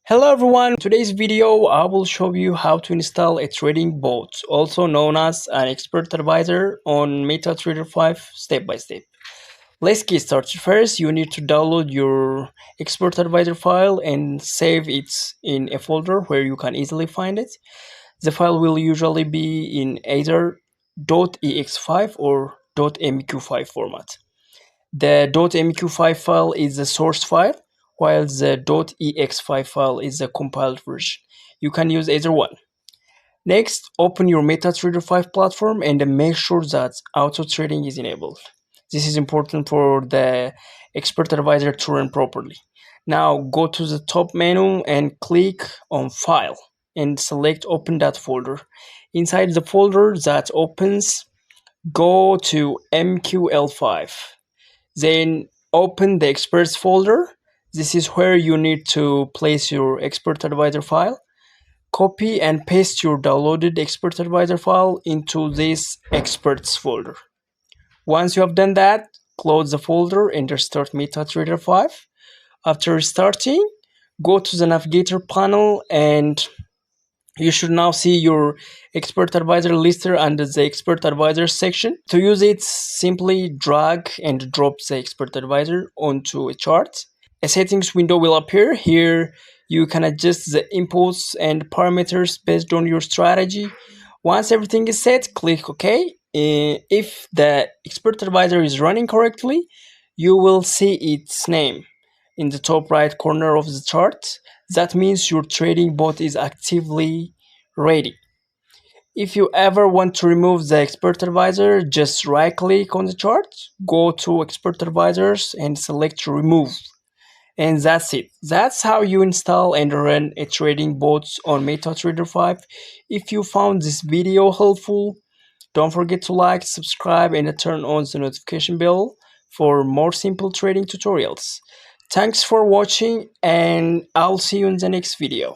Hello everyone, in today's video I will show you how to install a trading bot, also known as an expert advisor on Metatrader 5 step by step. Let's get started. First, you need to download your expert advisor file and save it in a folder where you can easily find it. The file will usually be in either .ex5 or .mq5 format. The .mq5 file is the source file, while the .ex5 file is the compiled version. You can use either one. Next, open your MetaTrader 5 platform and make sure that auto trading is enabled. This is important for the expert advisor to run properly. Now go to the top menu and click on File and select Open that folder. Inside the folder that opens, go to MQL5. Then open the experts folder. This is where you need to place your expert advisor file. Copy and paste your downloaded expert advisor file into this experts folder. Once you have done that, close the folder and restart MetaTrader 5. After restarting, go to the navigator panel and you should now see your expert advisor listed under the expert advisor section. To use it, simply drag and drop the expert advisor onto a chart. A settings window will appear. Here you can adjust the inputs and parameters based on your strategy. Once everything is set, click OK. If the expert advisor is running correctly, you will see its name in the top right corner of the chart. That means your trading bot is actively ready. If you ever want to remove the expert advisor, just right click on the chart, go to expert advisors and select remove. And that's it. That's how you install and run a trading bot on MetaTrader 5. If you found this video helpful, don't forget to like, subscribe, and turn on the notification bell for more simple trading tutorials. Thanks for watching, and I'll see you in the next video.